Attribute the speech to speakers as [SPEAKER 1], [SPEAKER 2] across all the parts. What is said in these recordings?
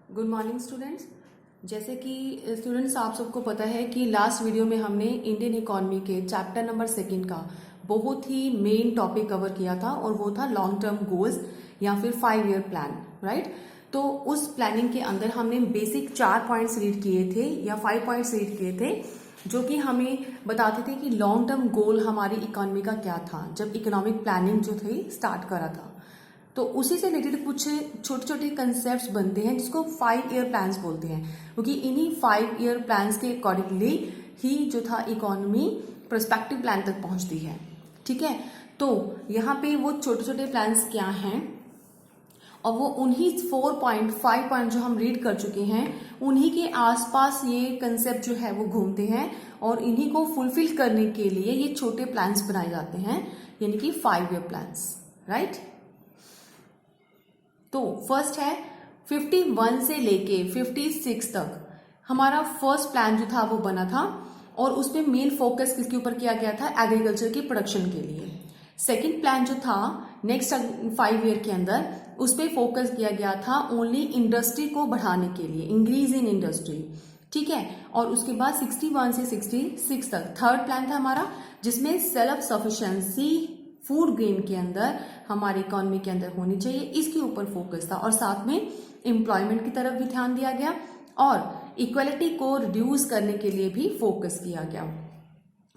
[SPEAKER 1] Good morning students. जैसे कि students आप सबको पता है कि लास्ट वीडियो में हमने इंडियन इकोनॉमी के चैप्टर नंबर 2 का बहुत ही मेन टॉपिक कवर किया था और वो था लॉन्ग टर्म गोल्स या फिर 5 ईयर प्लान, राइट। तो उस प्लानिंग के अंदर हमने बेसिक 4 पॉइंट्स रीड किए थे या 5 पॉइंट्स रीड किए थे जो कि हमें बताते थे कि लॉन्ग टर्म गोल हमारी इकोनॉमी का क्या था जब इकोनॉमिक प्लानिंग जो थे स्टार्ट करा था। तो उसी से रिलेटेड कुछ छोटे छोटे कंसेप्ट बनते हैं जिसको 5 ईयर प्लान्स बोलते हैं, क्योंकि इन्हीं 5 ईयर प्लान्स के अकॉर्डिंगली ही जो था इकोनॉमी प्रोस्पेक्टिव प्लान तक पहुंचती है। ठीक है, तो यहाँ पे वो छोटे छोटे प्लान्स क्या हैं और वो उन्हीं 5 पॉइंट जो हम रीड कर चुके हैं उन्हीं के आसपास ये कंसेप्ट जो है वो घूमते हैं और इन्हीं को फुलफिल करने के लिए ये छोटे प्लान्स बनाए जाते हैं, यानी कि 5 ईयर प्लान्स, राइट। तो फर्स्ट है 51 से लेके 56 तक हमारा फर्स्ट प्लान जो था वो बना था और उसमें मेन फोकस किसके ऊपर किया गया था? एग्रीकल्चर की प्रोडक्शन के लिए। सेकंड प्लान जो था नेक्स्ट 5 ईयर के अंदर उस पर फोकस किया गया था ओनली इंडस्ट्री को बढ़ाने के लिए, इंक्रीज इन इंडस्ट्री। ठीक है, और उसके बाद 61 से 66 तक थर्ड प्लान था हमारा जिसमें सेल्फ सफिशिएंसी फूड ग्रेन के अंदर हमारी इकोनॉमी के अंदर होनी चाहिए, इसके ऊपर फोकस था और साथ में एम्प्लॉयमेंट की तरफ भी ध्यान दिया गया और इक्वलिटी को रिड्यूस करने के लिए भी फोकस किया गया।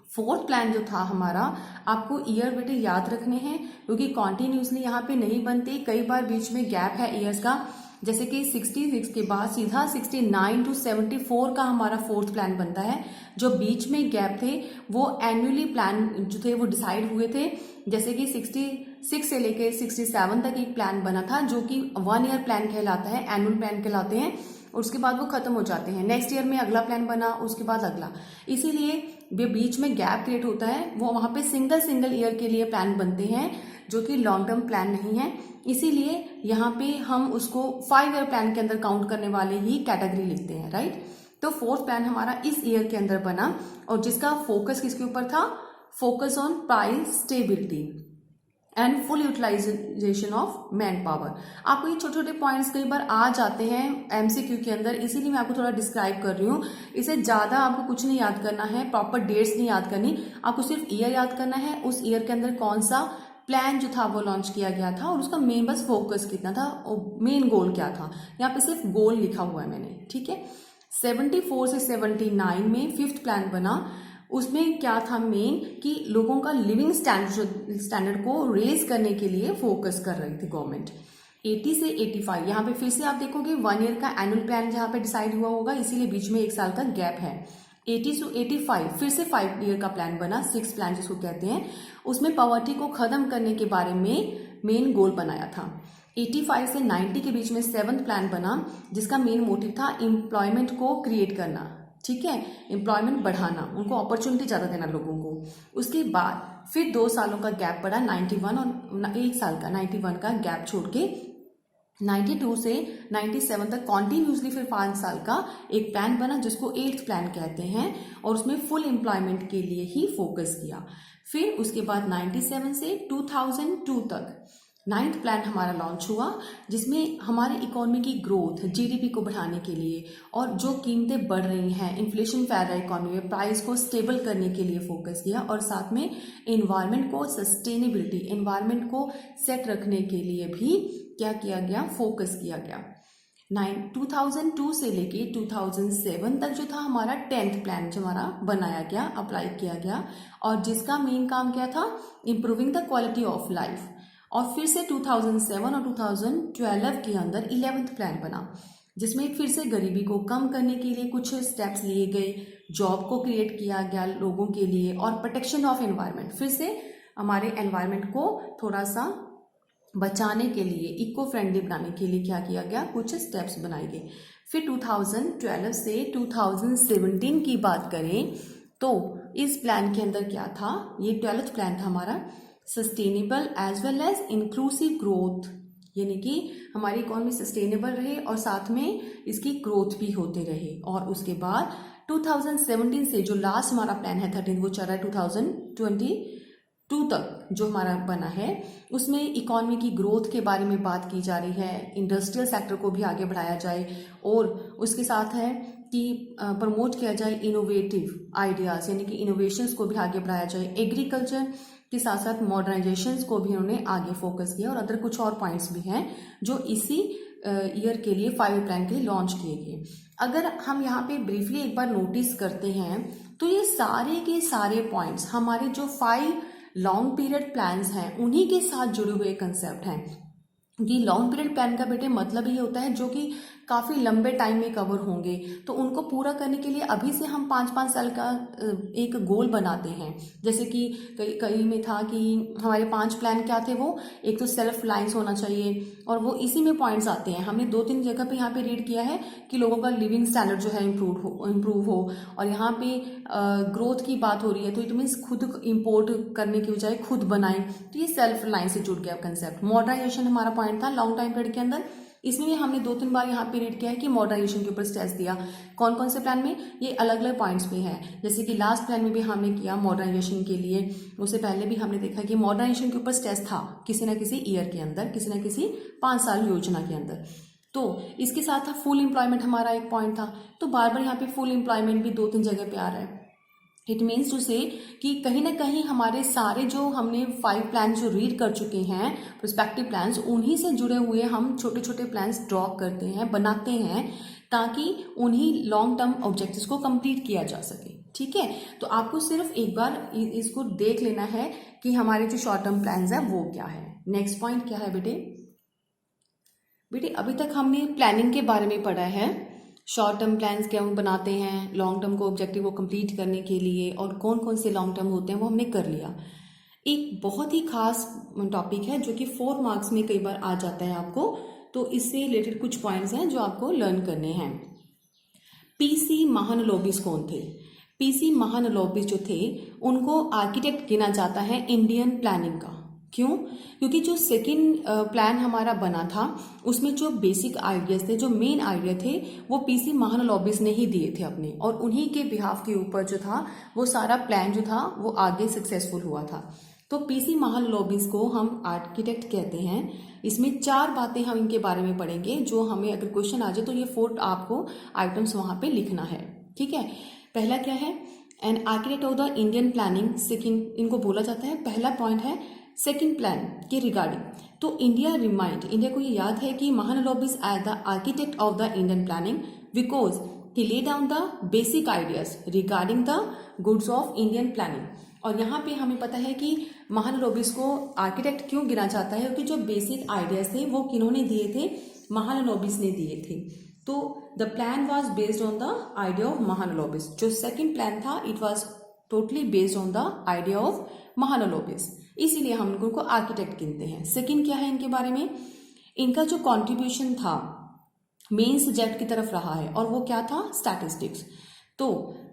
[SPEAKER 1] फोर्थ प्लान जो था हमारा, आपको ईयर बेटे याद रखने हैं क्योंकि कॉन्टिन्यूसली यहाँ पे नहीं बनते, कई बार बीच में गैप है ईयर्स का, जैसे कि 66 के बाद सीधा 69 to 74 का हमारा फोर्थ प्लान बनता है। जो बीच में गैप थे वो एनुअली प्लान जो थे वो डिसाइड हुए थे, जैसे कि 66 से लेके 67 तक एक प्लान बना था जो कि 1 ईयर प्लान कहलाता है, एनुअल प्लान कहलाते हैं, और उसके बाद वो खत्म हो जाते हैं। नेक्स्ट ईयर में अगला प्लान बना, उसके बाद अगला, इसीलिए जो बीच में गैप क्रिएट होता है वो वहां पे सिंगल ईयर के लिए प्लान बनते हैं जो कि लॉन्ग टर्म प्लान नहीं है, इसीलिए यहाँ पे हम उसको 5 ईयर प्लान के अंदर काउंट करने वाले ही कैटेगरी लिखते हैं, राइट। तो फोर्थ प्लान हमारा इस ईयर के अंदर बना और जिसका फोकस किसके ऊपर था? Focus on price stability and full utilisation of man power. आपको ये छोटे छोटे पॉइंट्स कई बार आ जाते हैं एमसीक्यू के अंदर, इसीलिए मैं आपको थोड़ा डिस्क्राइब कर रही हूँ। इसे ज्यादा आपको कुछ नहीं याद करना है, प्रॉपर डेट्स नहीं याद करनी, आपको सिर्फ ईयर याद करना है, उस ईयर के अंदर कौन सा प्लान जो था वो लॉन्च किया गया था और उसका मेन बस फोकस कितना था और मेन गोल क्या था। यहाँ पे सिर्फ गोल लिखा हुआ है मैंने, ठीक है। 74 से 79 में फिफ्थ प्लान बना, उसमें क्या था मेन कि लोगों का लिविंग स्टैंडर्ड को रेज करने के लिए फोकस कर रही थी गवर्नमेंट। 80 से 85 यहाँ पे फिर से आप देखोगे 1 ईयर का एनुअल प्लान जहाँ पे डिसाइड हुआ होगा, इसीलिए बीच में 1 साल का गैप है। 80 से 85 फिर से 5 ईयर का प्लान बना, 6 प्लान जिसको कहते हैं, उसमें पॉवर्टी को खत्म करने के बारे में मेन गोल बनाया था। 85 से 90 के बीच में 7th प्लान बना जिसका मेन मोटिव था एम्प्लॉयमेंट को क्रिएट करना, ठीक है, एम्प्लॉयमेंट बढ़ाना, उनको अपॉर्चुनिटी ज्यादा देना लोगों को। उसके बाद फिर 2 सालों का गैप पड़ा 91 और 1 साल का 91 का गैप छोड़ के 92 से 97 तक कॉन्टिन्यूसली फिर 5 साल का एक प्लान बना जिसको 8th प्लान कहते हैं और उसमें फुल एम्प्लॉयमेंट के लिए ही फोकस किया। फिर उसके बाद 97 से 2002 तक 9th प्लान हमारा लॉन्च हुआ जिसमें हमारे इकोनॉमी की ग्रोथ, जीडीपी को बढ़ाने के लिए और जो कीमतें बढ़ रही हैं, इन्फ्लेशन फैल रहा है इकोनॉमी में, प्राइस को स्टेबल करने के लिए फोकस किया और साथ में एनवायरनमेंट को सस्टेनेबिलिटी, एनवायरनमेंट को सेट रखने के लिए भी क्या किया गया? फोकस किया गया। 2002 से लेके 2007 तक जो था हमारा 10th प्लान जो हमारा बनाया गया, अप्लाई किया गया और जिसका मेन काम क्या था? Improving the quality of life. और फिर से 2007 और 2012 के अंदर 11th प्लान बना जिसमें फिर से गरीबी को कम करने के लिए कुछ स्टेप्स लिए गए, जॉब को क्रिएट किया गया लोगों के लिए और प्रोटेक्शन ऑफ एनवायरनमेंट, फिर से हमारे एनवायरनमेंट को थोड़ा सा बचाने के लिए, इको फ्रेंडली बनाने के लिए क्या किया गया? कुछ स्टेप्स बनाए गए। फिर 2012 से 2017 की बात करें तो इस प्लान के अंदर क्या था? ये 12th प्लान था हमारा, sustainable as well as inclusive growth, यानी कि हमारी इकोनॉमी सस्टेनेबल रहे और साथ में इसकी ग्रोथ भी होते रहे। और उसके बाद 2017 से जो लास्ट हमारा प्लान है 13 वो चल रहा है 2 तक जो हमारा बना है उसमें इकोनॉमी की ग्रोथ के बारे में बात की जा रही है, इंडस्ट्रियल सेक्टर को भी आगे बढ़ाया जाए और उसके साथ है कि प्रमोट किया जाए इनोवेटिव आइडियाज यानी कि इनोवेशंस को भी आगे बढ़ाया जाए, एग्रीकल्चर के साथ साथ मॉडर्नाइजेशंस को भी उन्होंने आगे फोकस किया और अदर कुछ और पॉइंट्स भी हैं जो इसी ईयर के लिए 5 प्लान के लिए लॉन्च किए गए। अगर हम यहाँ पे ब्रीफली एक बार नोटिस करते हैं तो ये सारे के सारे पॉइंट्स हमारे जो 5 लॉन्ग पीरियड प्लान्स हैं उन्हीं के साथ जुड़े हुए कंसेप्ट हैं। कि लॉन्ग पीरियड प्लान का बेटे मतलब ये होता है जो कि काफ़ी लंबे टाइम में कवर होंगे, तो उनको पूरा करने के लिए अभी से हम 5-5 साल का एक गोल बनाते हैं। जैसे कि कई में था कि हमारे 5 प्लान क्या थे, वो एक तो सेल्फ रिलायंस होना चाहिए और वो इसी में पॉइंट्स आते हैं। हमने 2-3 जगह पे यहाँ पे रीड किया है कि लोगों का लिविंग स्टैंडर्ड जो है इम्प्रूव हो और यहाँ पे ग्रोथ की बात हो रही है तो इट मीन्स खुद इम्पोर्ट करने की बजाय खुद बनाएं, तो ये सेल्फ रिलायंस से जुड़ गया कंसेप्ट। मॉडर्नाइजेशन हमारा पॉइंट था लॉन्ग टाइम पीरियड के अंदर, इसमें हमने 2-3 बार यहाँ पे रीड किया है कि मॉडर्नाइजेशन के ऊपर स्ट्रेस दिया। कौन कौन से प्लान में, ये अलग अलग पॉइंट्स पे हैं। जैसे कि लास्ट प्लान में भी हमने किया मॉडर्नाइजेशन के लिए, उससे पहले भी हमने देखा कि मॉडर्नाइजेशन के ऊपर स्ट्रेस था किसी ना किसी ईयर के अंदर, किसी ना किसी 5 साल योजना के अंदर। तो इसके साथ था फुल एम्प्लॉयमेंट हमारा एक पॉइंट था, तो बार बार यहाँ पे फुल एम्प्लॉयमेंट भी 2-3 जगह पे आ रहा है। इट मीन्स टू से कि कहीं ना कहीं हमारे सारे जो हमने 5 प्लान जो रीड कर चुके हैं प्रोस्पेक्टिव प्लान्स, उन्हीं से जुड़े हुए हम छोटे छोटे प्लान्स ड्रॉ करते हैं, बनाते हैं, ताकि उन्हीं लॉन्ग टर्म ऑब्जेक्टिव्स को कंप्लीट किया जा सके। ठीक है, तो आपको सिर्फ एक बार इसको देख लेना है कि हमारे जो शॉर्ट टर्म प्लान्स है वो क्या है। नेक्स्ट पॉइंट क्या है बेटे अभी तक हमने प्लानिंग के बारे में पढ़ा है, शॉर्ट टर्म प्लान्स क्या बनाते हैं लॉन्ग टर्म को ऑब्जेक्टिव को कंप्लीट करने के लिए, और कौन कौन से लॉन्ग टर्म होते हैं वो हमने कर लिया। एक बहुत ही खास टॉपिक है जो कि 4 मार्क्स में कई बार आ जाता है आपको, तो इससे रिलेटेड कुछ पॉइंट्स हैं जो आपको लर्न करने हैं। पीसी महालनोबिस कौन थे? पीसी महालनोबिस जो थे उनको आर्किटेक्ट गिना जाता है इंडियन प्लानिंग का। क्यों? क्योंकि जो सेकंड प्लान हमारा बना था उसमें जो बेसिक आइडियाज थे, जो मेन आइडिया थे, वो पीसी महालनोबिस ने ही दिए थे अपने, और उन्हीं के बिहाफ के ऊपर जो था वो सारा प्लान जो था वो आगे सक्सेसफुल हुआ था। तो पीसी महालनोबिस को हम आर्किटेक्ट कहते हैं। इसमें 4 बातें हम इनके बारे में पढ़ेंगे, जो हमें अगर क्वेश्चन आ जाए तो ये 4 आपको आइटम्स वहां पे लिखना है। ठीक है, पहला क्या है, an architect of the Indian planning. Second इनको बोला जाता है, पहला पॉइंट है सेकंड प्लान के रिगार्डिंग। तो इंडिया को ये याद है कि Mahalanobis as the architect of the Indian planning because he lay down the basic ideas regarding the goods of Indian planning. और यहाँ पे हमें पता है कि महालनोबिस को आर्किटेक्ट क्यों गिना जाता है, क्योंकि जो बेसिक आइडियाज थे वो किन्होंने दिए थे, महालनोबिस ने दिए थे। तो the plan was based on the idea of Mahalanobis. जो सेकेंड प्लान था it was totally based on the idea of Mahalanobis, इसीलिए हम इनको आर्किटेक्ट गिनते हैं। सेकंड क्या है इनके बारे में, इनका जो कंट्रीब्यूशन था मेन सब्जेक्ट की तरफ रहा है, और वो क्या था, स्टैटिस्टिक्स। तो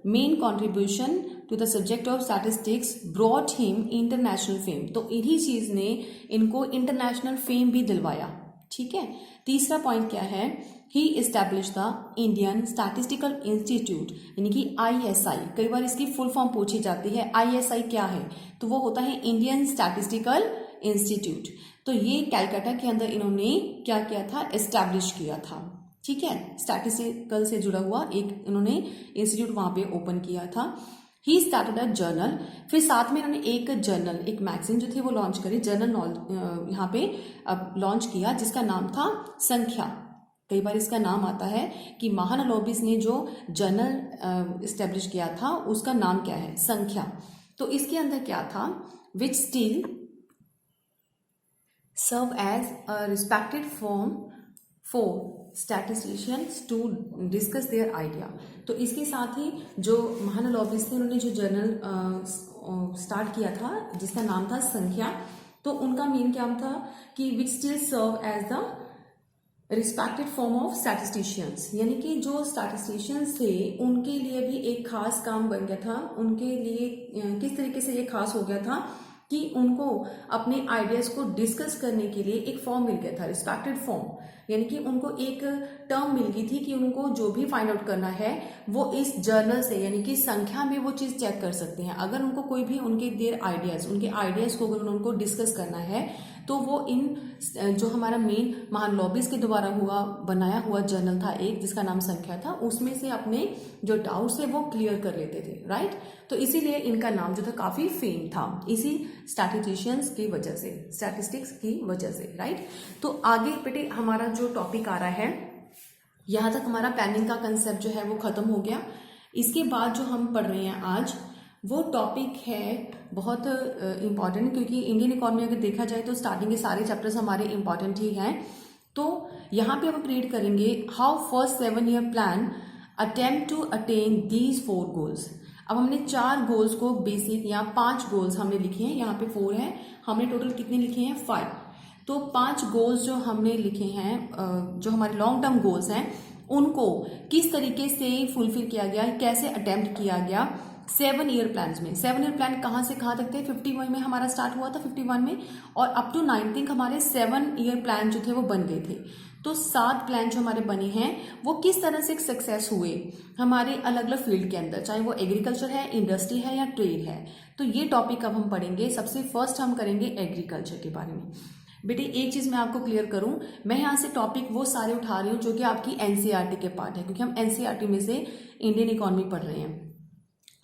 [SPEAKER 1] main contribution to the subject of statistics brought him international fame. तो इन्हीं चीज ने इनको इंटरनेशनल फेम भी दिलवाया। ठीक है, तीसरा पॉइंट क्या है, ही establish the Indian statistical institute, यानी कि ISI। कई बार इसकी फुल फॉर्म पूछी जाती है, ISI क्या है, तो वो होता है इंडियन स्टैटिस्टिकल इंस्टीट्यूट। तो ये कैलकाटा के अंदर इन्होंने क्या किया था, एस्टैब्लिश किया था। ठीक है, स्टैटिस्टिकल से जुड़ा हुआ एक इन्होंने इंस्टीट्यूट वहां पे ओपन किया था। ही स्टार्टेड अ जर्नल, फिर साथ में इन्होंने एक जर्नल, एक मैगजीन जो थी वो लॉन्च करी, जर्नल यहाँ पे लॉन्च किया, जिसका नाम था संख्या। कई बार इसका नाम आता है कि महालनोबिस ने जो जर्नल इस्टेब्लिश किया था उसका नाम क्या है, संख्या। तो इसके अंदर क्या था, which still serve as a respected form for statisticians to discuss their idea. तो इसके साथ ही जो महालनोबिस थे उन्होंने जो जर्नल स्टार्ट किया था जिसका नाम था संख्या, तो उनका मेन क्या था कि which still serve as the respected form of statisticians, यानी कि जो स्टैटिस्टिशियंस थे उनके लिए भी एक खास काम बन गया था। उनके लिए किस तरीके से ये खास हो गया था कि उनको अपने आइडियाज को डिस्कस करने के लिए एक फॉर्म मिल गया था, रिस्पेक्टेड फॉर्म। यानी कि उनको एक टर्म मिल गई थी कि उनको जो भी फाइंड आउट करना है वो इस जर्नल से, यानी कि संख्या में वो चीज़ चेक कर सकते हैं। अगर उनको कोई भी उनके उनके आइडियाज़ को अगर उनको डिस्कस करना है तो वो इन जो हमारा मेन महालनोबिस के द्वारा बनाया हुआ जर्नल था एक, जिसका नाम संख्या था, उसमें से अपने जो डाउट्स है वो क्लियर कर लेते थे, राइट। तो इसीलिए इनका नाम जो था काफी फेम था, इसी स्टैटिस्टिशियंस की वजह से, स्टैटिस्टिक्स की वजह से, राइट। तो आगे बेटे हमारा जो टॉपिक आ रहा है, यहां तक हमारा प्लानिंग का कंसेप्ट जो है वो खत्म हो गया। इसके बाद जो हम पढ़ रहे हैं आज, वो टॉपिक है बहुत इंपॉर्टेंट, क्योंकि इंडियन इकोनॉमी अगर देखा जाए तो स्टार्टिंग के सारे चैप्टर्स हमारे इंपॉर्टेंट ही हैं। तो यहाँ पे हम रीड करेंगे how first 7 year plan attempt to attain these 4 goals. अब हमने 4 गोल्स को बेसिक, या 5 गोल्स हमने लिखे हैं, यहाँ पे 4 है, हमने टोटल कितने लिखे हैं 5। तो 5 गोल्स जो हमने लिखे हैं, जो हमारे लॉन्ग टर्म गोल्स हैं, उनको किस तरीके से फुलफिल किया गया, कैसे अटेम्प्ट किया गया 7 ईयर प्लान में। 7 ईयर प्लान कहाँ से कहाँ तक थे, 51 में हमारा स्टार्ट हुआ था, 51 में, और अप टू 19 हमारे 7 ईयर प्लान जो थे वो बन गए थे। तो 7 प्लान जो हमारे बने हैं वो किस तरह से सक्सेस हुए हमारे अलग अलग फील्ड के अंदर, चाहे वो एग्रीकल्चर है, इंडस्ट्री है या ट्रेड है। तो ये टॉपिक अब हम पढ़ेंगे। सबसे फर्स्ट हम करेंगे एग्रीकल्चर के बारे में। बेटे एक चीज मैं आपको क्लियर करूं, मैं यहाँ से टॉपिक वो सारे उठा रही हूँ जो कि आपकी एनसीईआरटी के पार्ट है, क्योंकि हम एनसीईआरटी में से इंडियन इकोनॉमी पढ़ रहे हैं।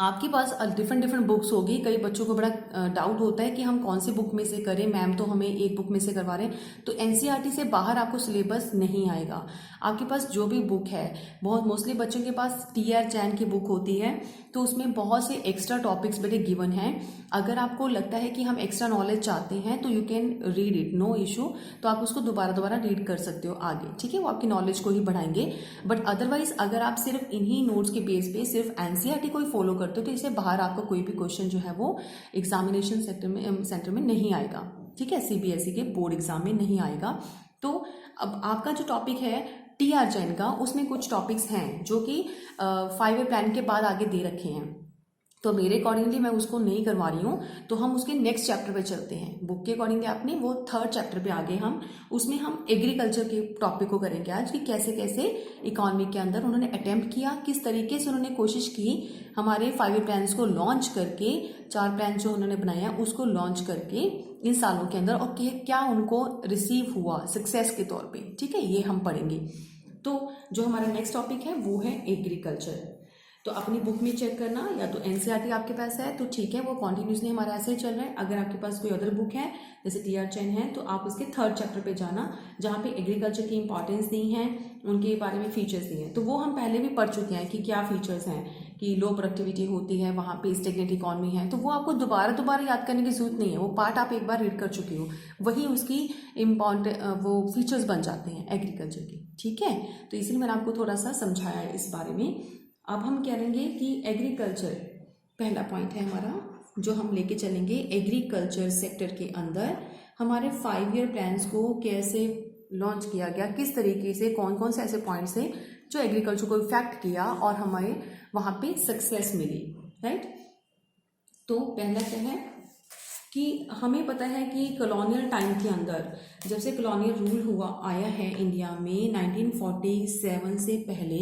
[SPEAKER 1] आपके पास डिफरेंट बुक्स होगी। कई बच्चों को बड़ा डाउट होता है कि हम कौन सी बुक में से करें, मैम तो हमें एक बुक में से करवा रहे हैं। तो एनसीईआरटी से बाहर आपको सिलेबस नहीं आएगा। आपके पास जो भी बुक है, बहुत मोस्टली बच्चों के पास टीआर जैन की बुक होती है, तो उसमें बहुत से एक्स्ट्रा टॉपिक्स बेटे गिवन हैं। अगर आपको लगता है कि हम एक्स्ट्रा नॉलेज चाहते हैं तो you can read it, no issue. तो आप उसको दोबारा रीड कर सकते हो आगे, ठीक है, वो आपकी नॉलेज को ही बढ़ाएंगे। बट अदरवाइज अगर आप सिर्फ इन्हीं नोट्स के बेस पे सिर्फ एनसीईआरटी को ही फॉलो करते हो तो इससे बाहर आपका कोई भी क्वेश्चन जो है वो एग्जामिनेशन सेंटर में नहीं आएगा, ठीक है, सीबीएसई के बोर्ड एग्जाम में नहीं आएगा। तो अब आपका जो टॉपिक है टीआर जैन का, उसमें कुछ टॉपिक्स हैं जो कि 5 ईयर प्लान के बाद आगे दे रखे हैं। तो मेरे अकॉर्डिंगली मैं उसको नहीं करवा रही हूँ, तो हम उसके नेक्स्ट चैप्टर पे चलते हैं। बुक के अकॉर्डिंगली आपने वो 3rd चैप्टर पे आगे उसमें हम एग्रीकल्चर के टॉपिक को करेंगे आज, कि कैसे कैसे इकोनॉमी के अंदर उन्होंने अटेम्प्ट किया, किस तरीके से उन्होंने कोशिश की हमारे 5 ईयर प्लान्स को लॉन्च करके, 4 प्लान जो उन्होंने बनाया उसको लॉन्च करके इन सालों के अंदर, और क्या उनको रिसीव हुआ सक्सेस के तौर पर, ठीक है, ये हम पढ़ेंगे। तो जो हमारा नेक्स्ट टॉपिक है वो है एग्रीकल्चर। तो अपनी बुक में चेक करना, या तो एनसीईआरटी आपके पास है तो ठीक है, वो कॉन्टिन्यूसली हमारा ऐसे ही चल रहा है। अगर आपके पास कोई अदर बुक है जैसे टीआर जैन है, तो आप उसके 3rd चैप्टर पे जाना, जहाँ पे एग्रीकल्चर की इंपॉर्टेंस दी है, उनके बारे में फीचर्स दिए हैं। तो वो हम पहले भी पढ़ चुके हैं कि क्या फीचर्स हैं, कि लो प्रोडक्टिविटी होती है, वहाँ पे स्टेगनेंट इकोनॉमी है। तो वो आपको दोबारा याद करने की जरूरत नहीं है, वो पार्ट आप एक बार रीड कर चुके हो, वही उसकी इम्पॉर्टेंट वो फीचर्स बन जाते हैं एग्रीकल्चर के, ठीक है। तो इसलिए मैंने आपको थोड़ा सा समझाया है इस बारे में। अब हम कहेंगे कि एग्रीकल्चर पहला पॉइंट है हमारा, जो हम लेके चलेंगे एग्रीकल्चर सेक्टर के अंदर हमारे 5 ईयर प्लान्स को कैसे लॉन्च किया गया, किस तरीके से, कौन कौन से ऐसे पॉइंट्स हैं जो एग्रीकल्चर को इफेक्ट किया और हमारे वहाँ पे सक्सेस मिली, राइट। तो पहला क्या है कि हमें पता है कि कॉलोनियल टाइम के अंदर, जब से कॉलोनियल रूल हुआ आया है इंडिया में 1947 से पहले,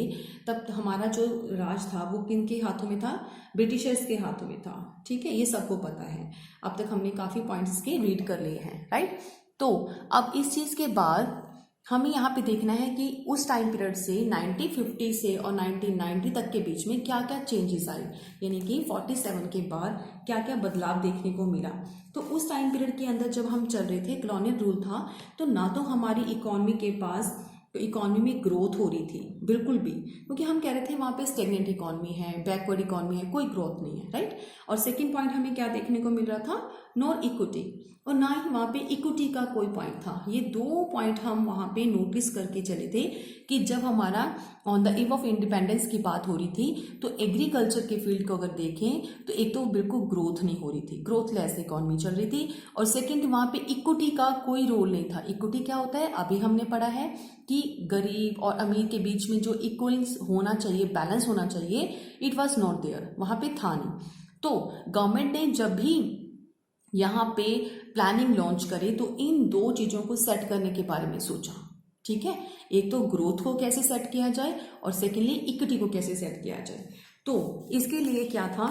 [SPEAKER 1] तब हमारा जो राज था वो किन के हाथों में था, ब्रिटिशर्स के हाथों में था, ठीक है, ये सबको पता है। अब तक हमने काफ़ी पॉइंट्स के रीड कर लिए हैं, राइट। तो अब इस चीज़ के बाद हमें यहाँ पे देखना है कि उस टाइम पीरियड से 1950 से और 1990 तक के बीच में क्या क्या चेंजेस आए, यानी कि 47 के बाद क्या क्या बदलाव देखने को मिला। तो उस टाइम पीरियड के अंदर जब हम चल रहे थे, कॉलोनियल रूल था, तो ना तो हमारी इकोनॉमी के पास, तो इकोनॉमी में ग्रोथ हो रही थी बिल्कुल भी, क्योंकि हम कह रहे थे वहाँ पे स्टेगनेंट इकोनॉमी है, बैकवर्ड इकोनॉमी है, कोई ग्रोथ नहीं है, राइट। और सेकंड पॉइंट हमें क्या देखने को मिल रहा था, नो इक्विटी, और ना ही वहाँ पे इक्विटी का कोई पॉइंट था। ये 2 पॉइंट हम वहाँ पे नोटिस करके चले थे कि जब हमारा on the eve of independence की बात हो रही थी, तो एग्रीकल्चर के फील्ड को अगर देखें तो एक तो बिल्कुल ग्रोथ नहीं हो रही थी, ग्रोथलेस इकोनॉमी चल रही थी, और सेकंड वहाँ पे इक्विटी का कोई रोल नहीं था। इक्विटी क्या होता है, अभी हमने पढ़ा है कि गरीब और अमीर के बीच में जो इक्वल्स होना चाहिए, बैलेंस होना चाहिए, इट वॉज नॉट देयर, वहाँ पे था नहीं। तो गवर्नमेंट ने जब भी यहाँ पे प्लानिंग लॉन्च करी तो इन 2 चीज़ों को सेट करने के बारे में सोचा, ठीक है, एक तो ग्रोथ को कैसे सेट किया जाए और सेकेंडली इक्विटी को कैसे सेट किया जाए। तो इसके लिए क्या था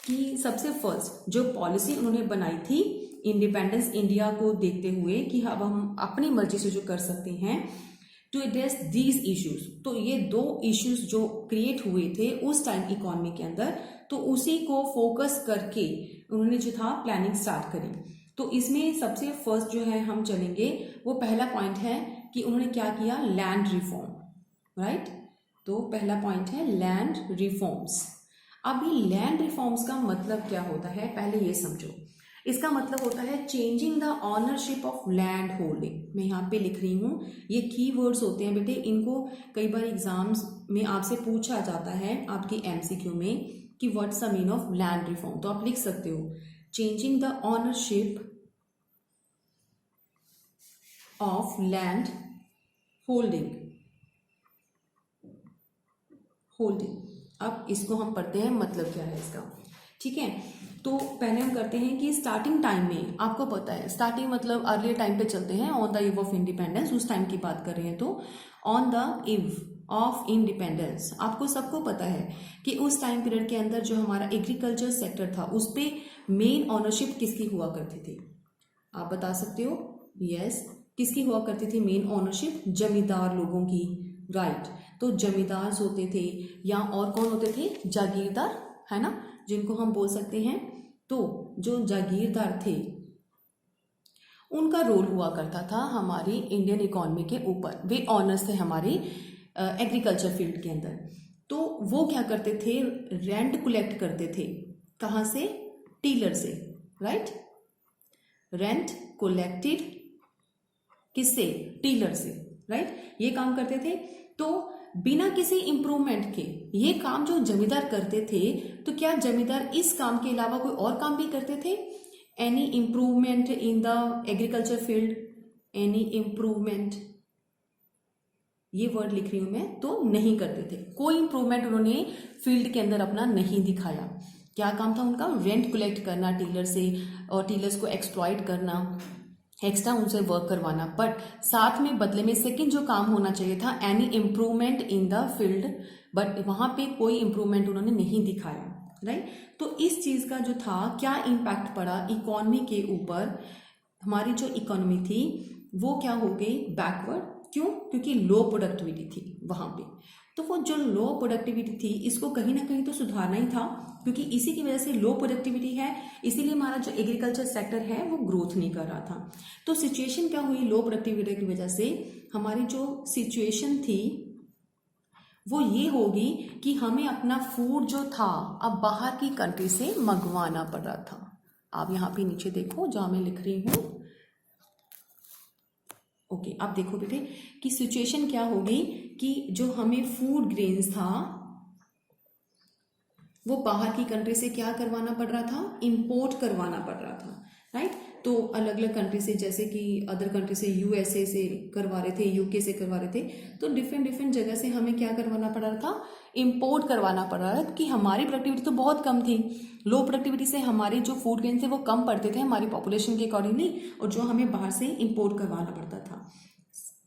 [SPEAKER 1] कि सबसे फर्स्ट जो पॉलिसी उन्होंने बनाई थी इंडिपेंडेंस इंडिया को देखते हुए कि अब हम अपनी मर्जी से जो कर सकते हैं टू एड्रेस दीज इश्यूज, तो ये दो इश्यूज जो क्रिएट हुए थे उस टाइम इकोनॉमी के अंदर, तो उसी को फोकस करके उन्होंने जो था प्लानिंग स्टार्ट करी। तो इसमें सबसे फर्स्ट जो है हम चलेंगे, वो पहला पॉइंट है कि उन्होंने क्या किया, लैंड रिफॉर्म, राइट। तो पहला पॉइंट है लैंड रिफॉर्म्स। अब ये लैंड रिफॉर्म्स का मतलब क्या होता है, पहले ये समझो। इसका मतलब होता है changing the ownership of land holding. मैं यहाँ पे लिख रही हूँ, ये की वर्ड्स होते हैं बेटे, इनको कई बार एग्जाम्स में आपसे पूछा जाता है आपकी एमसीक्यू में कि what's the mean of land reform. तो आप लिख सकते हो changing the ownership of land holding. अब इसको हम पढ़ते हैं मतलब क्या है इसका, ठीक है। तो पहले हम करते हैं कि स्टार्टिंग टाइम में, आपको पता है स्टार्टिंग मतलब अर्लियर टाइम पे चलते हैं, ऑन द इव ऑफ इंडिपेंडेंस, उस टाइम की बात कर रहे हैं। तो ऑन द इव ऑफ इंडिपेंडेंस, आपको सबको पता है कि उस टाइम पीरियड के अंदर जो हमारा एग्रीकल्चर सेक्टर था उस पर मेन ऑनरशिप किसकी हुआ करती थी, आप बता सकते हो। यस, किसकी हुआ करती थी मेन ऑनरशिप, जमींदार लोगों की, राइट। तो जमींदार होते थे या और कौन होते थे, जागीरदार, है ना, जिनको हम बोल सकते हैं। तो जो जागीरदार थे उनका रोल हुआ करता था हमारी इंडियन इकोनॉमी के ऊपर, वे ऑनर्स थे हमारी एग्रीकल्चर फील्ड के अंदर। तो वो क्या करते थे, रेंट कलेक्ट करते थे, कहाँ से, टीलर से, राइट। रेंट कलेक्टेड किससे, टीलर से, राइट। ये काम करते थे। तो बिना किसी इंप्रूवमेंट के ये काम जो जमींदार करते थे, तो क्या जमींदार इस काम के अलावा कोई और काम भी करते थे, any improvement in the agriculture field, any improvement, ये वर्ड लिख रही हूं मैं, तो नहीं करते थे। कोई इंप्रूवमेंट उन्होंने फील्ड के अंदर अपना नहीं दिखाया। क्या काम था उनका, रेंट कलेक्ट करना टीलर से और टीलर्स को एक्सप्लॉइट करना, एक्स्ट्रा उनसे वर्क करवाना, बट साथ में बदले में सेकंड जो काम होना चाहिए था, any improvement in the field, but वहां पे कोई इम्प्रूवमेंट उन्होंने नहीं दिखाया, राइट। तो इस चीज का जो था क्या इम्पैक्ट पड़ा इकोनॉमी के ऊपर, हमारी जो इकोनॉमी थी वो क्या हो गई, बैकवर्ड। क्यों, क्योंकि लो प्रोडक्टिविटी थी वहां पे। तो वो जो लो प्रोडक्टिविटी थी इसको कहीं ना कहीं तो सुधारना ही था, क्योंकि इसी की वजह से लो प्रोडक्टिविटी है, इसीलिए हमारा जो एग्रीकल्चर सेक्टर है वो ग्रोथ नहीं कर रहा था। तो सिचुएशन क्या हुई, लो प्रोडक्टिविटी की वजह से हमारी जो सिचुएशन थी वो ये होगी कि हमें अपना फूड जो था अब बाहर की कंट्री से मंगवाना पड़ रहा था। आप यहाँ पे नीचे देखो जहाँ मैं लिख रही हूँ, ओके। आप देखो बेटे कि सिचुएशन क्या होगी कि जो हमें फूड ग्रेन्स था वो बाहर की कंट्री से क्या करवाना पड़ रहा था, इंपोर्ट करवाना पड़ रहा था, राइट। तो अलग अलग कंट्री से, जैसे कि अदर कंट्री से, यूएसए से करवा रहे थे, यूके से करवा रहे थे, तो डिफरेंट डिफरेंट जगह से हमें क्या करवाना पड़ रहा था, इंपोर्ट करवाना पड़ रहा था, क्योंकि हमारी प्रोडक्टिविटी तो बहुत कम थी। लो प्रोडक्टिविटी से हमारे जो फूड ग्रेन थे वो कम पड़ते थे हमारी पॉपुलेशन के अकॉर्डिंगली, और जो हमें बाहर से इंपोर्ट करवाना पड़ता था,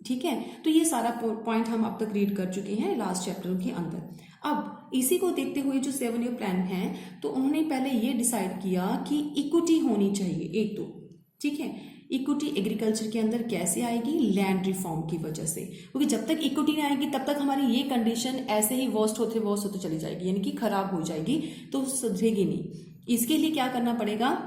[SPEAKER 1] ठीक है। तो ये सारा पॉइंट हम अब तक रीड कर चुके हैं लास्ट चैप्टर के अंदर। अब इसी को देखते हुए जो 7 ईयर प्लान है, तो उन्होंने पहले ये डिसाइड किया कि इक्विटी होनी चाहिए एक, तो ठीक है। इक्विटी एग्रीकल्चर के अंदर कैसे आएगी, लैंड रिफॉर्म की वजह से, क्योंकि जब तक इक्विटी नहीं आएगी तब तक हमारी ये कंडीशन ऐसे ही वर्स्ट होते चली जाएगी, यानी कि खराब हो जाएगी, तो सुधरेगी नहीं। इसके लिए क्या करना पड़ेगा,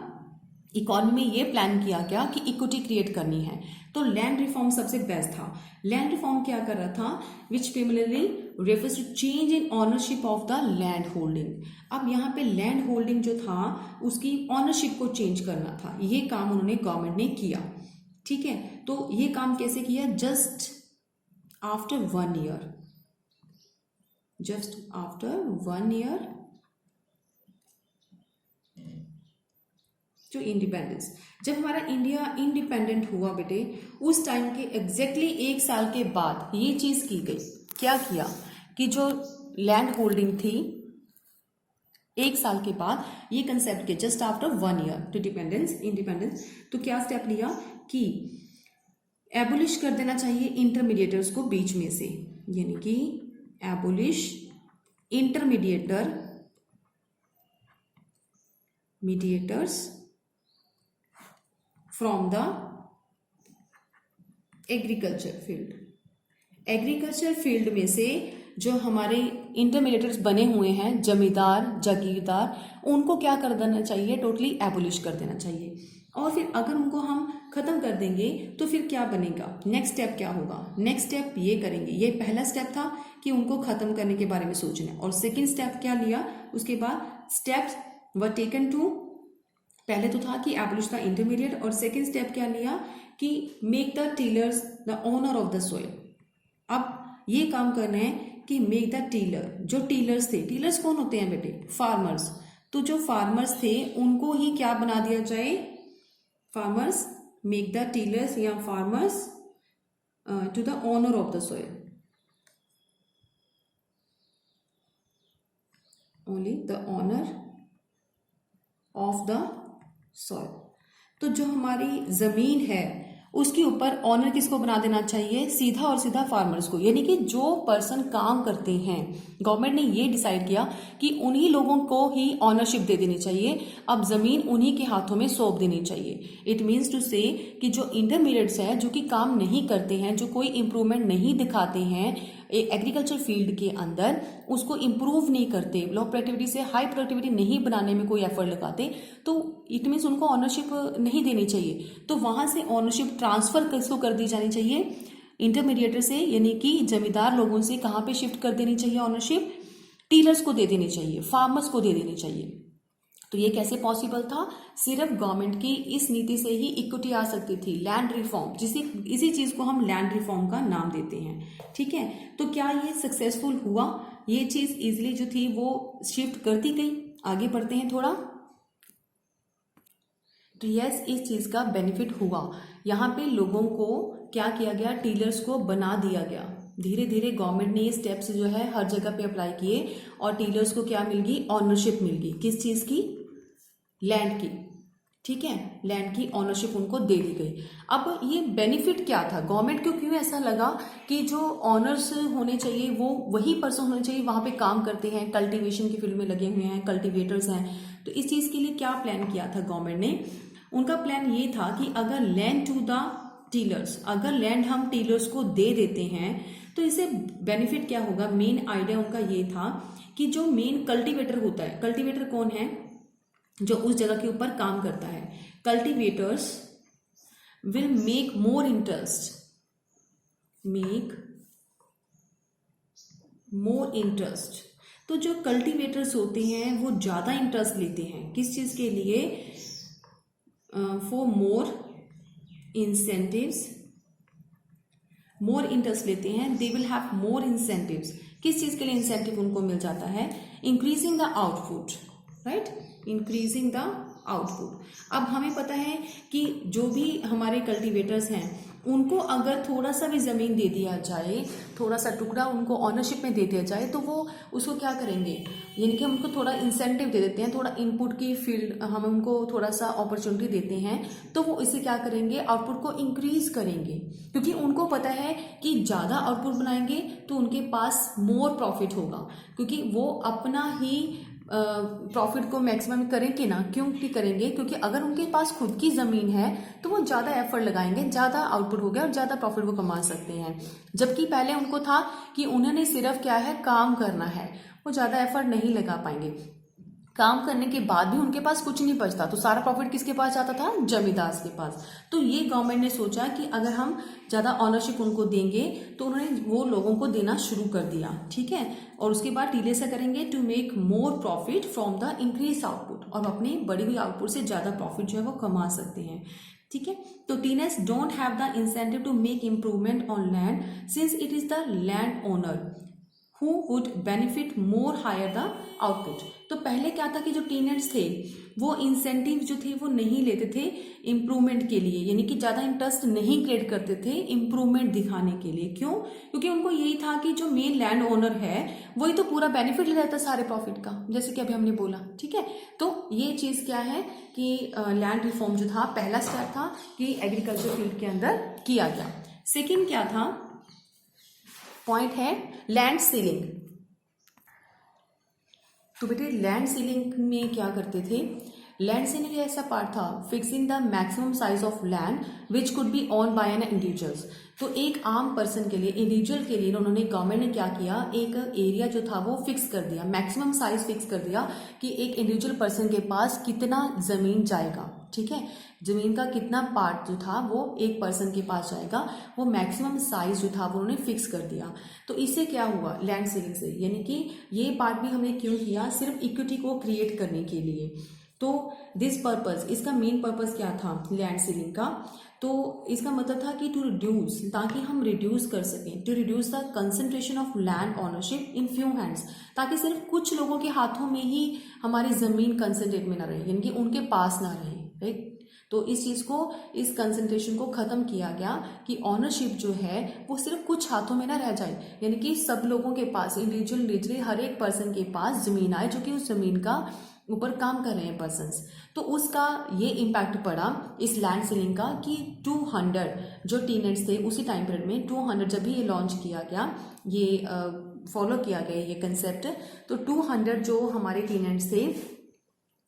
[SPEAKER 1] इकोनॉमी में ये प्लान किया गया कि इक्विटी क्रिएट करनी है, तो लैंड रिफॉर्म सबसे बेस्ट था। लैंड रिफॉर्म क्या कर रहा था, which primarily refers to change in ownership of the land holding. अब यहाँ पे लैंड होल्डिंग जो था उसकी ऑनरशिप को चेंज करना था, ये काम उन्होंने गवर्नमेंट ने किया, ठीक है। तो ये काम कैसे किया, just after 1 year, just after 1 year जो इंडिपेंडेंस, जब हमारा इंडिया इंडिपेंडेंट हुआ बेटे, उस टाइम के एग्जैक्टली 1 साल के बाद ये चीज की गई। क्या किया कि जो लैंड होल्डिंग थी 1 साल के बाद ये कंसेप्ट के just after 1 year to independence, तो क्या स्टेप लिया कि एबोलिश कर देना चाहिए इंटरमीडिएटर्स को बीच में से, यानी कि abolish mediators from the agriculture field. Agriculture field में से जो हमारे इंटरमीडिएटर्स बने हुए हैं, जमींदार, जागीरदार, उनको क्या कर देना चाहिए, टोटली एबोलिश कर देना चाहिए। और फिर अगर उनको हम खत्म कर देंगे तो फिर क्या बनेगा, नेक्स्ट स्टेप क्या होगा, नेक्स्ट स्टेप ये करेंगे। ये पहला स्टेप था कि उनको खत्म करने के बारे में सोचना, और सेकेंड स्टेप क्या लिया, उसके बाद स्टेप्स वर टेकन टू, पहले तो था कि एबोलिश द इंटरमीडिएट, और सेकेंड स्टेप क्या लिया कि make the tillers the owner of the soil. अब ये काम करना है कि मेक द टीलर, जो टीलर्स थे, टीलर्स कौन होते हैं बेटे, फार्मर्स, तो जो फार्मर्स थे उनको ही क्या बना दिया जाए, फार्मर्स, मेक द टीलर्स या farmers to the owner of the soil, only the owner of the soil. तो जो हमारी जमीन है उसके ऊपर ऑनर किसको बना देना चाहिए, सीधा और सीधा फार्मर्स को, यानी कि जो पर्सन काम करते हैं। गवर्नमेंट ने ये डिसाइड किया कि उन्हीं लोगों को ही ऑनरशिप दे देनी चाहिए, अब जमीन उन्हीं के हाथों में सौंप देनी चाहिए। इट मीन्स टू से कि जो इंटरमीडिएट्स हैं, जो कि काम नहीं करते हैं, जो कोई इंप्रूवमेंट नहीं दिखाते हैं एग्रीकल्चर फील्ड के अंदर, उसको इम्प्रूव नहीं करते, लो प्रोडक्टिविटी से हाई प्रोडक्टिविटी नहीं बनाने में कोई एफर्ट लगाते, तो इट मीन्स उनको ऑनरशिप नहीं देनी चाहिए। तो वहां से ऑनरशिप ट्रांसफर किसको कर दी जानी चाहिए, इंटरमीडिएटर से, यानी कि जमींदार लोगों से कहाँ पे शिफ्ट कर देनी चाहिए ऑनरशिप, टीलर्स को दे देनी चाहिए, फार्मर्स को दे देनी चाहिए। तो ये कैसे पॉसिबल था, सिर्फ गवर्नमेंट की इस नीति से ही इक्विटी आ सकती थी, लैंड रिफॉर्म, इसी चीज को हम लैंड रिफॉर्म का नाम देते हैं। ठीक है, तो क्या ये सक्सेसफुल हुआ, ये चीज इजिली जो थी वो शिफ्ट करती गई। आगे बढ़ते हैं थोड़ा। तो यस, इस चीज का बेनिफिट हुआ, यहाँ पे लोगों को क्या किया गया, टीलर्स को बना दिया गया। धीरे धीरे गवर्नमेंट ने ये स्टेप्स जो है हर जगह पे अप्लाई किए, और टीलर्स को क्या मिल गई, ऑनरशिप मिल गई, किस चीज की, लैंड की। ठीक है, लैंड की ऑनरशिप उनको दे दी गई। अब ये बेनिफिट क्या था, गवर्नमेंट को क्यों ऐसा लगा कि जो ऑनर्स होने चाहिए वो वही पर्सन होने चाहिए, वहां पे काम करते हैं, कल्टीवेशन की फील्ड में लगे हुए हैं, कल्टीवेटर्स हैं। तो इस चीज के लिए क्या प्लान किया था गवर्नमेंट ने, उनका प्लान ये था कि अगर लैंड टू द टीलर्स, अगर लैंड हम टीलर्स को दे देते हैं तो इससे बेनिफिट क्या होगा, मेन आइडिया उनका ये था कि जो मेन कल्टीवेटर होता है, कल्टीवेटर कौन है, जो उस जगह के ऊपर काम करता है, cultivators will make more interest, तो जो कल्टीवेटर्स होते हैं वो ज्यादा इंटरेस्ट लेते हैं, किस चीज के लिए, फॉर मोर इंटरेस्ट लेते हैं, they will have more incentives, किस चीज के लिए इंसेंटिव उनको मिल जाता है, increasing the output, right, increasing the output. अब हमें पता है कि जो भी हमारे कल्टीवेटर्स हैं उनको अगर थोड़ा सा भी जमीन दे दिया जाए, थोड़ा सा टुकड़ा उनको ऑनरशिप में दे दिया जाए, तो वो उसको क्या करेंगे, यानी कि हम उनको थोड़ा इंसेंटिव दे देते हैं, थोड़ा इनपुट की फील्ड हम उनको थोड़ा सा अपॉर्चुनिटी देते हैं, तो वो इससे क्या करेंगे, आउटपुट को इंक्रीज करेंगे, क्योंकि उनको पता है कि ज़्यादा आउटपुट बनाएंगे तो उनके पास मोर प्रॉफिट होगा, क्योंकि वो अपना ही प्रॉफिट को मैक्सिमम करेंगे ना, क्यों करेंगे, क्योंकि अगर उनके पास खुद की ज़मीन है तो वो ज़्यादा एफर्ट लगाएंगे, ज़्यादा आउटपुट हो गया और ज़्यादा प्रॉफिट वो कमा सकते हैं। जबकि पहले उनको था कि उन्होंने सिर्फ क्या है, काम करना है, वो ज़्यादा एफर्ट नहीं लगा पाएंगे, काम करने के बाद भी उनके पास कुछ नहीं बचता, तो सारा प्रॉफिट किसके पास जाता था, जमींदार के पास। तो ये गवर्नमेंट ने सोचा कि अगर हम ज़्यादा ऑनरशिप उनको देंगे तो उन्होंने वो लोगों को देना शुरू कर दिया। ठीक है, और उसके बाद टीले से करेंगे to make more profit from the increase output, और अपने बढ़ी हुई आउटपुट से ज़्यादा प्रॉफिट जो है वो कमा सकते हैं। ठीक है, तो tenants don't have the incentive to make improvement on land since it is the land owner who would benefit more higher the output। तो पहले क्या था कि जो टीनेट्स थे वो इंसेंटिव जो थे वो नहीं लेते थे इम्प्रूवमेंट के लिए, यानी कि ज़्यादा इंटरेस्ट नहीं क्रिएट करते थे इम्प्रूवमेंट दिखाने के लिए। क्यों, क्योंकि उनको यही था कि जो मेन लैंड ओनर है वही तो पूरा बेनिफिट ले रहता सारे प्रॉफिट का, जैसे कि अभी हमने बोला। ठीक है, तो ये चीज़ क्या है कि लैंड रिफॉर्म जो था पहला स्टेप था कि एग्रीकल्चर फील्ड के अंदर किया गया। सेकंड क्या था, पॉइंट है लैंड सीलिंग। तो बेटे लैंड सीलिंग में क्या करते थे, लैंड सीलिंग ऐसा पार्ट था fixing the maximum size of land which could be own by an individuals. तो एक आम पर्सन के लिए, इंडिविजुअल के लिए उन्होंने, गवर्नमेंट ने क्या किया, एक एरिया जो था वो फिक्स कर दिया, मैक्सिमम साइज फिक्स कर दिया कि एक इंडिविजुअल पर्सन के पास कितना जमीन जाएगा, ठीक है, जमीन का कितना पार्ट जो था वो एक पर्सन के पास जाएगा, वो मैक्सिमम साइज जो था वो उन्होंने फिक्स कर दिया। तो इससे क्या हुआ, लैंड सीलिंग से, यानी कि ये पार्ट भी हमने क्यों किया, सिर्फ इक्विटी को क्रिएट करने के लिए। तो दिस पर्पस, इसका मेन पर्पस क्या था लैंड सीलिंग का, तो इसका मतलब था कि टू रिड्यूस, ताकि हम रिड्यूस कर सकें, to reduce the concentration of land ownership in few hands, ताकि सिर्फ कुछ लोगों के हाथों में ही हमारी जमीन कंसंट्रेट में ना रहे, यानी कि उनके पास ना रहे, राइट। तो इस चीज को, इस कंसंट्रेशन को खत्म किया गया कि ऑनरशिप जो है वो सिर्फ कुछ हाथों में ना रह जाए, यानी कि सब लोगों के पास, इंडिविजुअल हर एक पर्सन के पास जमीन आए जो कि उस जमीन का ऊपर काम कर रहे हैं पर्सन्स। तो उसका ये इम्पैक्ट पड़ा इस लैंड सीलिंग का कि 200 जो टीनेट्स थे उसी टाइम पीरियड में, 200 जब भी ये लॉन्च किया गया, ये फॉलो किया गया ये कंसेप्ट, तो 200 जो हमारे टीनेट्स थे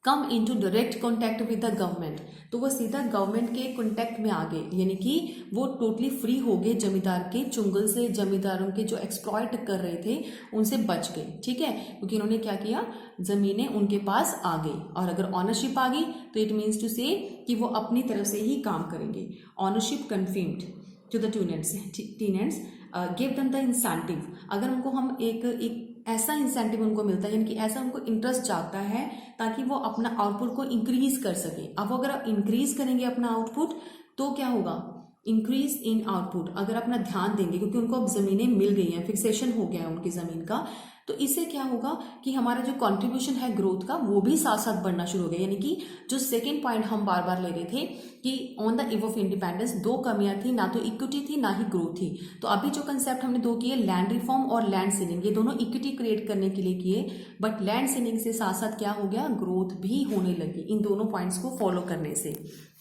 [SPEAKER 1] come into direct contact with the government, तो वो सीधा गवर्नमेंट के कॉन्टैक्ट में आ गए, यानी कि वो टोटली फ्री हो गए जमींदार के चुंगल से, जमींदारों के जो एक्सप्लॉइट कर रहे थे उनसे बच गए, ठीक है, क्योंकि इन्होंने क्या किया, जमीनें उनके पास आ गई, और अगर ऑनरशिप आ गई तो इट मीन्स टू से कि वो अपनी तरफ से ही काम करेंगे। Ownership confirmed to the tenants give them the incentive, अगर उनको हम एक ऐसा इंसेंटिव उनको मिलता है, यानी कि ऐसा उनको इंटरेस्ट जाता है ताकि वो अपना आउटपुट को इंक्रीज कर सके। अब अगर आप इंक्रीज करेंगे अपना आउटपुट तो क्या होगा, इंक्रीज इन आउटपुट, अगर अपना ध्यान देंगे, क्योंकि उनको अब जमीनें मिल गई हैं, फिक्सेशन हो गया है उनकी जमीन का, तो इससे क्या होगा कि हमारा जो कंट्रीब्यूशन है ग्रोथ का वो भी साथ साथ बढ़ना शुरू हो गया। यानी कि जो सेकेंड पॉइंट हम बार बार ले रहे थे कि ऑन द इव ऑफ इंडिपेंडेंस दो कमियां थी, ना तो इक्विटी थी ना ही ग्रोथ थी। तो अभी जो कंसेप्ट हमने दो किए, लैंड रिफॉर्म और लैंड सीलिंग, ये दोनों इक्विटी क्रिएट करने के लिए किए, बट लैंड सीलिंग से साथ साथ क्या हो गया, ग्रोथ भी होने लगी इन दोनों पॉइंट्स को फॉलो करने से,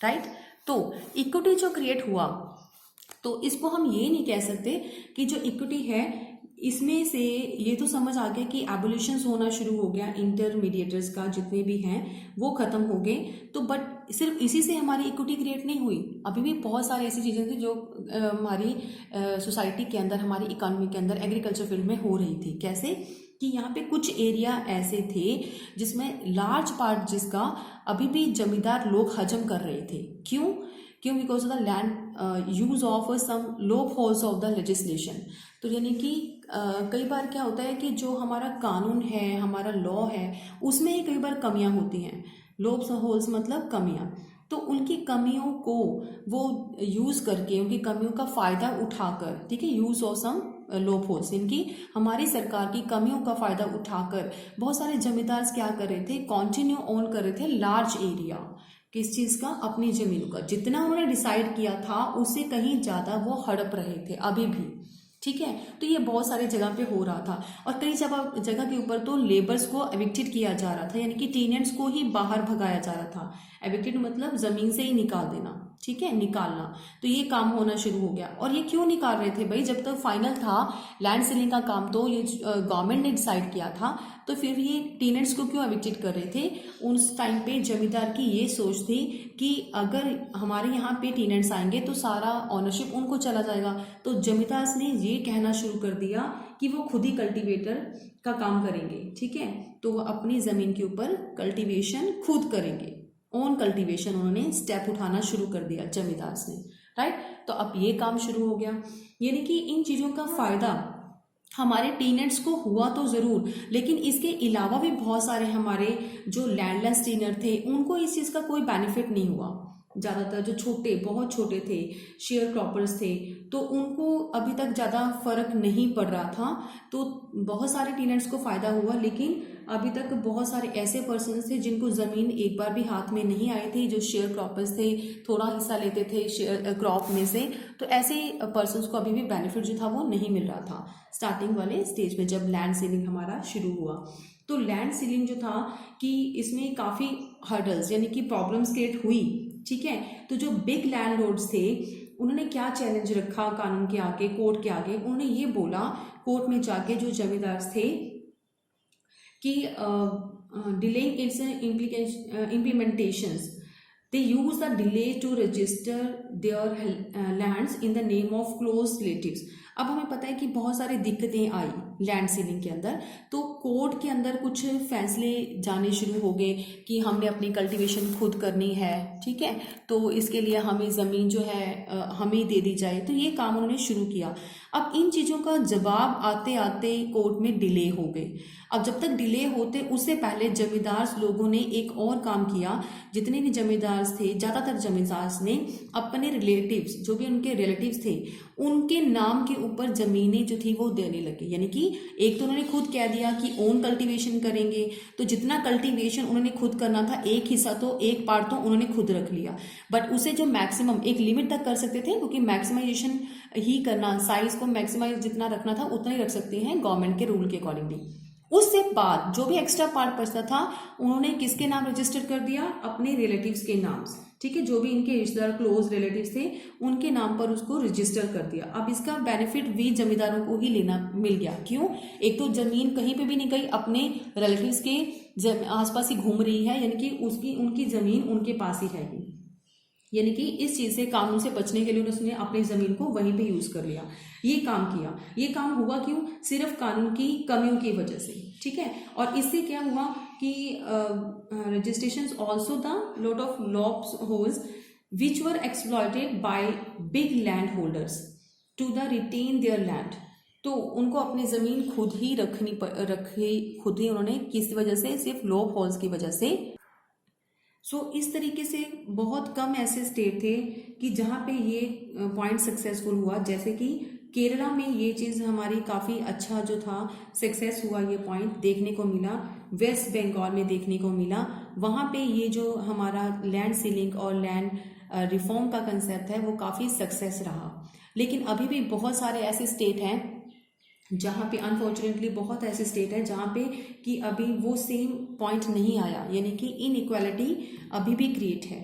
[SPEAKER 1] राइट। तो इक्विटी जो क्रिएट हुआ, तो इसको हम ये नहीं कह सकते कि जो इक्विटी है इसमें से, ये तो समझ आ गया कि एबोल्यूशंस होना शुरू हो गया, इंटरमीडिएटर्स का जितने भी हैं वो खत्म हो गए, तो बट सिर्फ इसी से हमारी इक्विटी क्रिएट नहीं हुई, अभी भी बहुत सारी ऐसी चीज़ें थी जो हमारी सोसाइटी के अंदर, हमारी इकोनॉमी के अंदर, एग्रीकल्चर फील्ड में हो रही थी। कैसे कि यहाँ पे कुछ एरिया ऐसे थे जिसमें लार्ज पार्ट जिसका अभी भी जमींदार लोग हजम कर रहे थे। क्यों? Because of the land use of some loopholes of the legislation. तो यानी कि कई बार क्या होता है कि जो हमारा कानून है, हमारा लॉ है, उसमें ही कई बार कमियां होती हैं। लोप्स होल्स मतलब कमियां, तो उनकी कमियों को वो यूज करके, उनकी कमियों का फायदा उठाकर, ठीक है, यूज ऑफ सम लोप होल्स, इनकी हमारी सरकार की कमियों का फायदा उठाकर बहुत सारे जमींदार क्या कर रहे थे, कंटिन्यू ओन कर रहे थे लार्ज एरिया, किस चीज का, अपनी जमीनों का, जितना उन्होंने डिसाइड किया था उससे कहीं ज्यादा वो हड़प रहे थे अभी भी, ठीक है। तो ये बहुत सारी जगह पे हो रहा था, और कई जगह के ऊपर तो लेबर्स को एविक्टेड किया जा रहा था, यानी कि टीनेंट्स को ही बाहर भगाया जा रहा था। एविक्टेड मतलब जमीन से ही निकाल देना, ठीक है, निकालना। तो ये काम होना शुरू हो गया। और ये क्यों निकाल रहे थे भाई, जब तक फाइनल था लैंड सीलिंग का काम तो ये गवर्नमेंट ने डिसाइड किया था, तो फिर ये टीनेंट्स को क्यों एविक्टेड कर रहे थे? उस टाइम पे जमींदार की ये सोच थी कि अगर हमारे यहाँ पे टीनेंट्स आएंगे तो सारा ऑनरशिप उनको चला जाएगा। तो जमींदार ने ये कहना शुरू कर दिया कि वो खुद ही कल्टीवेटर का काम करेंगे, ठीक है, तो वो अपनी जमीन के ऊपर कल्टीवेशन खुद करेंगे, ओन कल्टीवेशन उन्होंने स्टेप उठाना शुरू कर दिया जमींदार ने, राइट। तो अब ये काम शुरू हो गया, यानी कि इन चीज़ों का फायदा हमारे टीनेट्स को हुआ तो ज़रूर, लेकिन इसके अलावा भी बहुत सारे हमारे जो लैंडलेस टीनर थे उनको इस चीज़ का कोई बेनिफिट नहीं हुआ। ज़्यादातर जो छोटे, बहुत छोटे थे, शेयर क्रॉपर्स थे, तो उनको अभी तक ज़्यादा फर्क नहीं पड़ रहा था। तो बहुत सारे टीनेट्स को फ़ायदा हुआ, लेकिन अभी तक बहुत सारे ऐसे पर्सन्स थे जिनको ज़मीन एक बार भी हाथ में नहीं आई थी, जो शेयर क्रॉपर्स थे, थोड़ा हिस्सा लेते थे शेयर क्रॉप में से, तो ऐसे पर्सन्स को अभी भी बेनिफिट जो था वो नहीं मिल रहा था स्टार्टिंग वाले स्टेज में, जब लैंड सीलिंग हमारा शुरू हुआ। तो लैंड सीलिंग जो था कि इसमें काफ़ी हर्डल्स यानी कि प्रॉब्लम्स क्रिएट हुई, ठीक है। तो जो बिग लैंडलॉर्ड्स थे उन्होंने क्या चैलेंज रखा कानून के आगे, कोर्ट के आगे? उन्होंने ये बोला कोर्ट में जाके, जो जमींदार थे, कि delaying its implementations, they use the delay to register their lands in the name of close relatives. अब हमें पता है कि बहुत सारी दिक्कतें आई लैंड सीलिंग के अंदर, तो कोर्ट के अंदर कुछ फैसले जाने शुरू हो गए कि हमने अपनी कल्टीवेशन खुद करनी है, ठीक है, तो इसके लिए हमें ज़मीन जो है हमें दे दी जाए। तो ये काम उन्होंने शुरू किया। अब इन चीज़ों का जवाब आते आते कोर्ट में डिले हो गए। अब जब तक डिले होते उससे पहले जमींदार लोगों ने एक और काम किया। जितने भी जमींदार थे, ज़्यादातर जमींदार ने अपने रिलेटिव्स, जो भी उनके रिलेटिव्स थे, उनके नाम के ऊपर ज़मीनें जो थी वो देने लगे। यानी कि एक तो उन्होंने खुद कह दिया कि ओन कल्टीवेशन करेंगे, तो जितना कल्टीवेशन उन्होंने खुद करना था, एक हिस्सा तो, एक पार्ट तो उन्होंने खुद रख लिया, बट उसे जो मैक्सिमम एक लिमिट तक कर सकते थे, क्योंकि मैक्सिमाइजेशन ही करना, साइज को मैक्सिमाइज जितना रखना था उतना ही रख सकते हैं गवर्नमेंट के रूल के अकॉर्डिंगली। उससे बाद जो भी एक्स्ट्रा पार्ट बचता था उन्होंने किसके नाम रजिस्टर कर दिया? अपने रिलेटिव्स के नाम से, ठीक है, जो भी इनके रिश्तेदार क्लोज रिलेटिव्स थे उनके नाम पर उसको रजिस्टर कर दिया। अब इसका बेनिफिट भी जमींदारों को ही लेना मिल गया। क्यों? एक तो जमीन कहीं पे भी नहीं गई, अपने रिलेटिव्स के आसपास ही घूम रही है, यानी कि उसकी उनकी जमीन उनके पास ही रहेगी। यानी कि इस चीज़ से, कानून से बचने के लिए उन्होंने अपनी ज़मीन को वहीं पे यूज़ कर लिया। ये काम किया। ये काम हुआ क्यों? सिर्फ कानून की कमियों की वजह से, ठीक है। और इससे क्या हुआ कि registrations also the lot of loopholes which were exploited by big land holders to the retain their land. तो उनको अपनी ज़मीन खुद ही रखी खुद ही उन्होंने, किस वजह से? सिर्फ लॉप होल्स की वजह से। इस तरीके से बहुत कम ऐसे स्टेट थे कि जहाँ पे ये पॉइंट सक्सेसफुल हुआ। जैसे कि केरला में ये चीज़ हमारी काफ़ी अच्छा जो था सक्सेस हुआ, ये पॉइंट देखने को मिला। वेस्ट बंगाल में देखने को मिला, वहाँ पे ये जो हमारा लैंड सीलिंग और लैंड रिफॉर्म का कंसेप्ट है वो काफ़ी सक्सेस रहा। लेकिन अभी भी बहुत सारे ऐसे स्टेट हैं जहाँ पे, अनफॉर्चुनेटली बहुत ऐसे स्टेट है जहाँ पे कि अभी वो सेम पॉइंट नहीं आया, यानी कि इनइक्वालिटी अभी भी क्रिएट है।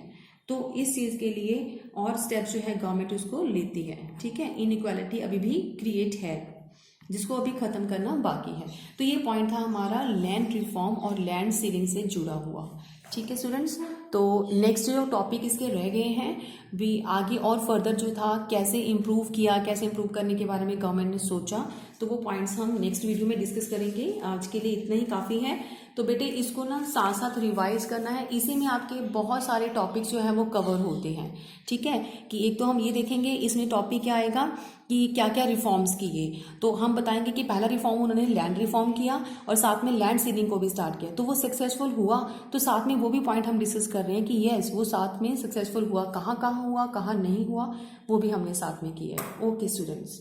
[SPEAKER 1] तो इस चीज़ के लिए और स्टेप्स जो है गवर्नमेंट उसको लेती है, ठीक है। इनइक्वालिटी अभी भी क्रिएट है, जिसको अभी ख़त्म करना बाकी है। तो ये पॉइंट था हमारा लैंड रिफॉर्म और लैंड सीलिंग से जुड़ा हुआ, ठीक है स्टूडेंट्स। तो नेक्स्ट जो टॉपिक इसके रह गए हैं भी आगे, और फर्दर जो था कैसे इम्प्रूव किया, कैसे इम्प्रूव करने के बारे में गवर्नमेंट ने सोचा, तो वो पॉइंट्स हम नेक्स्ट वीडियो में डिस्कस करेंगे। आज के लिए इतना ही काफ़ी है। तो बेटे इसको ना साथ साथ रिवाइज करना है, इसी में आपके बहुत सारे टॉपिक्स जो है वो कवर होते हैं, ठीक है। कि एक तो हम ये देखेंगे इसमें टॉपिक क्या आएगा कि क्या क्या रिफॉर्म्स किए, तो हम बताएंगे कि पहला रिफॉर्म उन्होंने लैंड रिफॉर्म किया और साथ में लैंड सीलिंग को भी स्टार्ट किया, तो वो सक्सेसफुल हुआ। तो साथ में वो भी पॉइंट हम डिस्कस कर रहे हैं कि यस वो साथ में सक्सेसफुल हुआ, कहाँ कहाँ हुआ, कहाँ नहीं हुआ, वो भी हमने साथ में किया है। Okay students.